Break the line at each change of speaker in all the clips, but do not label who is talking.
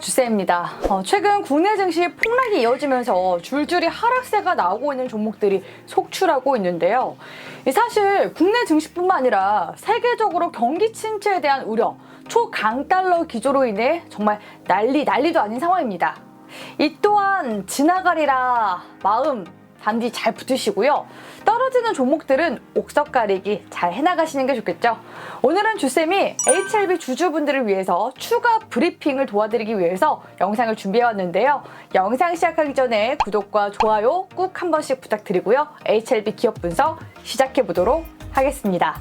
주세입니다. 최근 국내 증시 폭락이 이어지면서 줄줄이 하락세가 나오고 있는 종목들이 속출하고 있는데요. 사실 국내 증시뿐만 아니라 세계적으로 경기 침체에 대한 우려, 초강달러 기조로 인해 정말 난리도 아닌 상황입니다. 이 또한 지나가리라 마음 단디 잘 붙으시고요. 떨어지는 종목들은 옥석 가리기 잘 해나가시는 게 좋겠죠. 오늘은 주쌤이 HLB 주주분들을 위해서 추가 브리핑을 도와드리기 위해서 영상을 준비해왔는데요. 영상 시작하기 전에 구독과 좋아요 꾹 한 번씩 부탁드리고요. HLB 기업 분석 시작해보도록 하겠습니다.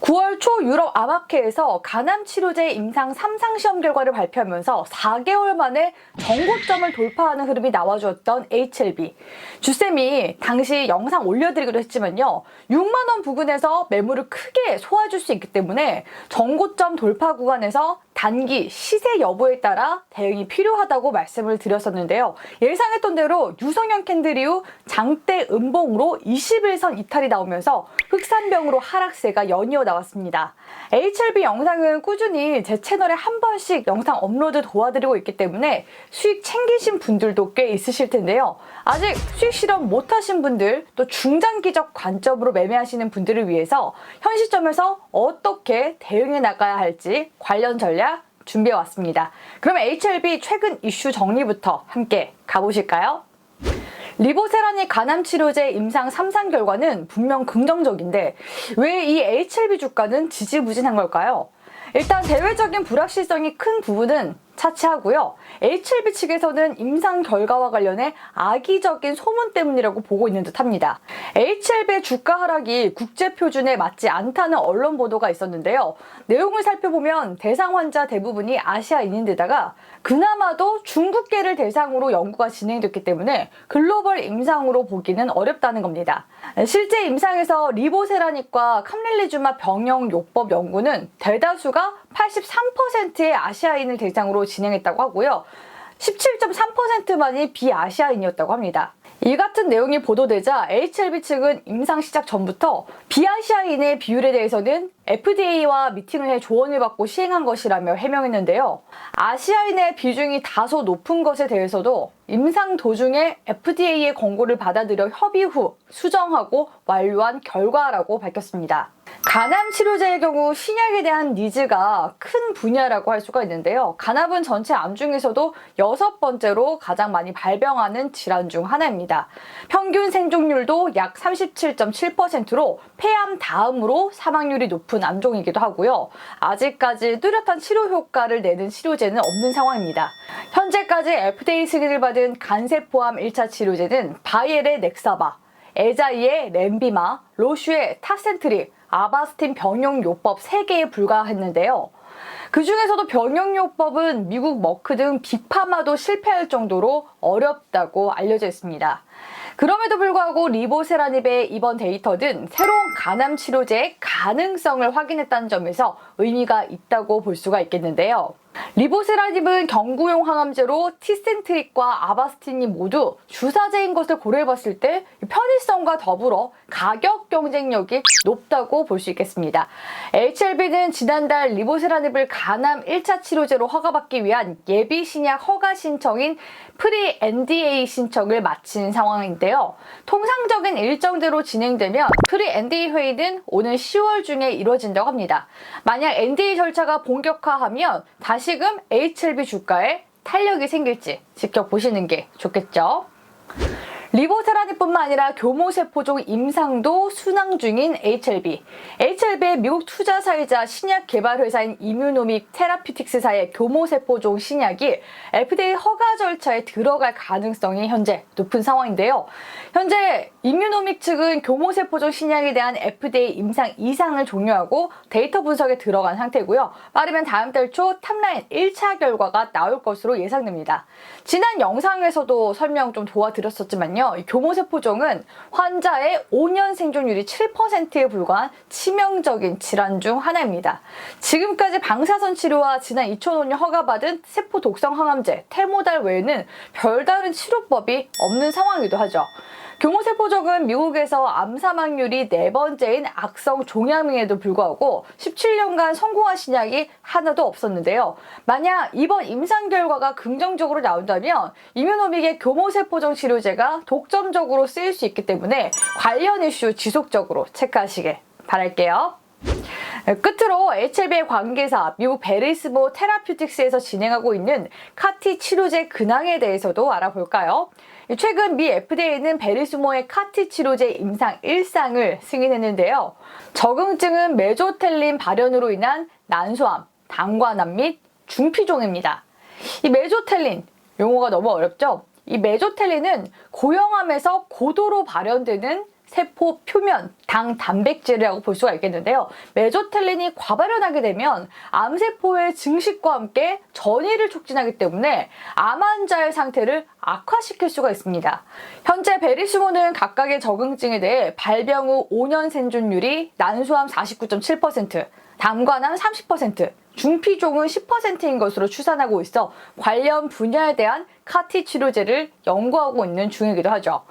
9월 초 유럽 아마케에서 간암 치료제 임상 3상 시험 결과를 발표하면서 4개월 만에 정고점을 돌파하는 흐름이 나와주었던 HLB. 주쌤이 당시 영상 올려드리기로 했지만요. 6만 원 부근에서 매물을 크게 소화해줄 수 있기 때문에 정고점 돌파 구간에서 단기 시세 여부에 따라 대응이 필요하다고 말씀을 드렸었는데요. 예상했던 대로 유성형 캔들 이후 장대 음봉으로 21선 이탈이 나오면서 흑산병으로 하락세가 연이어 나왔습니다. HLB 영상은 꾸준히 제 채널에 한 번씩 영상 업로드 도와드리고 있기 때문에 수익 챙기신 분들도 꽤 있으실 텐데요. 아직 수익 실험 못하신 분들, 또 중장기적 관점으로 매매하시는 분들을 위해서 현 시점에서 어떻게 대응해 나가야 할지 관련 전략 준비해왔습니다. 그러면 HLB 최근 이슈 정리부터 함께 가보실까요? 리보세라니 간암 치료제 임상 3상 결과는 분명 긍정적인데 왜 이 HLB 주가는 지지부진한 걸까요? 일단 대외적인 불확실성이 큰 부분은 차치하고요. HLB 측에서는 임상 결과와 관련해 악의적인 소문 때문이라고 보고 있는 듯합니다. HLB의 주가 하락이 국제 표준에 맞지 않다는 언론 보도가 있었는데요. 내용을 살펴보면 대상 환자 대부분이 아시아인인데다가 그나마도 중국계를 대상으로 연구가 진행됐기 때문에 글로벌 임상으로 보기는 어렵다는 겁니다. 실제 임상에서 리보세라닉과 캄렐리주마 병용요법 연구는 대다수가 83%의 아시아인을 대상으로 진행했다고 하고요. 17.3%만이 비아시아인이었다고 합니다. 이 같은 내용이 보도되자 HLB 측은 임상 시작 전부터 비아시아인의 비율에 대해서는 FDA와 미팅을 해 조언을 받고 시행한 것이라며 해명했는데요. 아시아인의 비중이 다소 높은 것에 대해서도 임상 도중에 FDA의 권고를 받아들여 협의 후 수정하고 완료한 결과라고 밝혔습니다. 간암 치료제의 경우 신약에 대한 니즈가 큰 분야라고 할 수가 있는데요. 간암은 전체 암 중에서도 6번째로 가장 많이 발병하는 질환 중 하나입니다. 평균 생존율도 약 37.7%로 폐암 다음으로 사망률이 높은 암종이기도 하고요. 아직까지 뚜렷한 치료 효과를 내는 치료제는 없는 상황입니다. 현재까지 FDA 승인을 받은 간세포암 1차 치료제는 바이엘의 넥사바, 에자이의 렌비마, 로슈의 타센트리, 아바스틴 병용요법 3개에 불과했는데요. 그 중에서도 병용요법은 미국 머크 등 빅파마도 실패할 정도로 어렵다고 알려져 있습니다. 그럼에도 불구하고 리보세라닙의 이번 데이터는 새로운 간암 치료제의 가능성을 확인했다는 점에서 의미가 있다고 볼 수가 있겠는데요. 리보세라닙은 경구용 항암제로 티센트릭과 아바스틴이 모두 주사제인 것을 고려해봤을 때 편의성과 더불어 가격 경쟁력이 높다고 볼 수 있겠습니다. HLB는 지난달 리보세라닙을 간암 1차 치료제로 허가받기 위한 예비 신약 허가 신청인 프리 NDA 신청을 마친 상황인데요. 통상적인 일정대로 진행되면 프리 NDA 회의는 오는 10월 중에 이루어진다고 합니다. 만약 NDA 절차가 본격화하면 다시금 HLB 주가에 탄력이 생길지 지켜보시는 게 좋겠죠. 리보세라닙뿐만 아니라 교모세포종 임상도 순항 중인 HLB. HLB의 미국 투자사이자 신약 개발 회사인 이뮤노믹 테라퓨틱스사의 교모세포종 신약이 FDA 허가 절차에 들어갈 가능성이 현재 높은 상황인데요. 현재 이뮤노믹 측은 교모세포종 신약에 대한 FDA 임상 2상을 종료하고 데이터 분석에 들어간 상태고요. 빠르면 다음 달 초 탑라인 1차 결과가 나올 것으로 예상됩니다. 지난 영상에서도 설명 좀 도와드렸었지만요. 이 교모세포종은 환자의 5년 생존율이 7%에 불과한 치명적인 질환 중 하나입니다. 지금까지 방사선 치료와 지난 2005년 허가받은 세포 독성 항암제 테모달 외에는 별다른 치료법이 없는 상황이기도 하죠. 교모세포적은 미국에서 암 사망률이 4번째인 악성 종양에도 불구하고 17년간 성공한 신약이 하나도 없었는데요. 만약 이번 임상 결과가 긍정적으로 나온다면 이뮤노믹의 교모세포적 치료제가 독점적으로 쓰일 수 있기 때문에 관련 이슈 지속적으로 체크하시길 바랄게요. 끝으로 HLB의 관계사 미국 베리스모 테라퓨틱스에서 진행하고 있는 카티 치료제 근황에 대해서도 알아볼까요? 최근 미 FDA는 베리스모의 카티 치료제 임상 1상을 승인했는데요. 적응증은 메조텔린 발현으로 인한 난소암, 당관암 및 중피종입니다. 이 메조텔린, 용어가 너무 어렵죠? 이 메조텔린은 고형암에서 고도로 발현되는 세포 표면 당 단백질이라고 볼 수가 있겠는데요. 메조텔린이 과발현하게 되면 암세포의 증식과 함께 전이를 촉진하기 때문에 암 환자의 상태를 악화시킬 수가 있습니다. 현재 베리스모는 각각의 적응증에 대해 발병 후 5년 생존율이 난소암 49.7%, 담관암 30%, 중피종은 10%인 것으로 추산하고 있어 관련 분야에 대한 카티 치료제를 연구하고 있는 중이기도 하죠.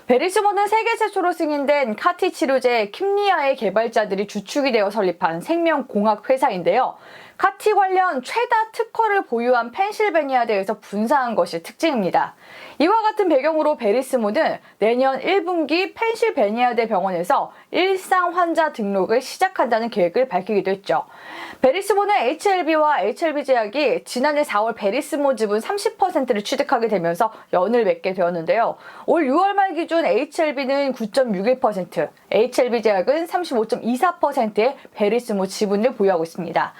베리스모는 세계 최초로 승인된 카티 치료제 킴리아의 개발자들이 주축이 되어 설립한 생명공학 회사인데요. 카티 관련 최다 특허를 보유한 펜실베니아대에서 분사한 것이 특징입니다. 이와 같은 배경으로 베리스모는 내년 1분기 펜실베니아대 병원에서 일상 환자 등록을 시작한다는 계획을 밝히기도 했죠. 베리스모는 HLB와 HLB 제약이 지난해 4월 베리스모 지분 30%를 취득하게 되면서 연을 맺게 되었는데요. 올 6월 말 기준 HLB는 9.61%, HLB 제약은 35.24%의 베리스모 지분을 보유하고 있습니다.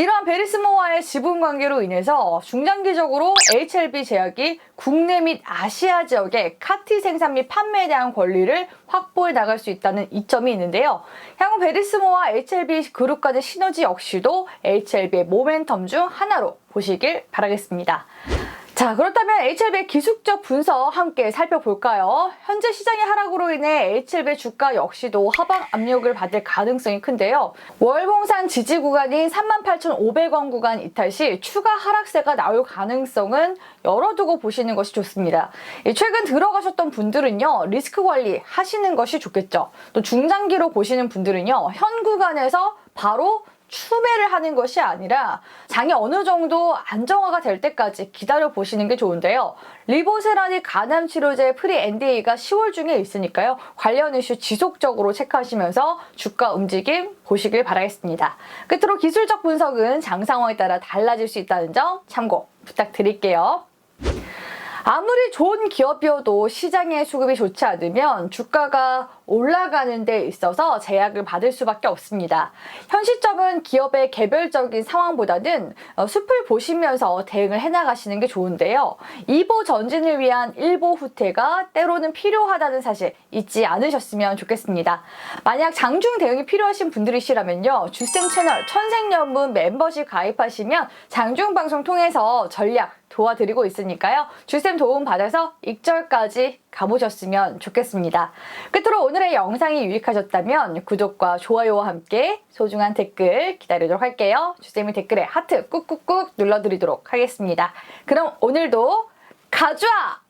이러한 베리스모와의 지분 관계로 인해서 중장기적으로 HLB 제약이 국내 및 아시아 지역의 카티 생산 및 판매에 대한 권리를 확보해 나갈 수 있다는 이점이 있는데요. 향후 베리스모와 HLB 그룹 간의 시너지 역시도 HLB의 모멘텀 중 하나로 보시길 바라겠습니다. 자, 그렇다면 HLB의 기술적 분석 함께 살펴볼까요? 현재 시장의 하락으로 인해 HLB 주가 역시도 하방 압력을 받을 가능성이 큰데요. 월봉산 지지 구간인 38,500원 구간 이탈 시 추가 하락세가 나올 가능성은 열어두고 보시는 것이 좋습니다. 최근 들어가셨던 분들은요, 리스크 관리 하시는 것이 좋겠죠. 또 중장기로 보시는 분들은요, 현 구간에서 바로 추매를 하는 것이 아니라 장이 어느 정도 안정화가 될 때까지 기다려 보시는 게 좋은데요. 리보세라니 간암 치료제 프리 NDA가 10월 중에 있으니까요. 관련 이슈 지속적으로 체크하시면서 주가 움직임 보시길 바라겠습니다. 끝으로 기술적 분석은 장 상황에 따라 달라질 수 있다는 점 참고 부탁드릴게요. 아무리 좋은 기업이어도 시장의 수급이 좋지 않으면 주가가 올라가는 데 있어서 제약을 받을 수밖에 없습니다. 현 시점은 기업의 개별적인 상황보다는 숲을 보시면서 대응을 해나가시는 게 좋은데요. 2보 전진을 위한 1보 후퇴가 때로는 필요하다는 사실 잊지 않으셨으면 좋겠습니다. 만약 장중 대응이 필요하신 분들이시라면요. 주쌤 채널 천생연분 멤버십 가입하시면 장중 방송 통해서 전략 도와드리고 있으니까요. 주쌤 도움 받아서 익절까지 가보셨으면 좋겠습니다. 끝으로 오늘의 영상이 유익하셨다면 구독과 좋아요와 함께 소중한 댓글 기다리도록 할게요. 주쌤이 댓글에 하트 꾹꾹꾹 눌러드리도록 하겠습니다. 그럼 오늘도 가자!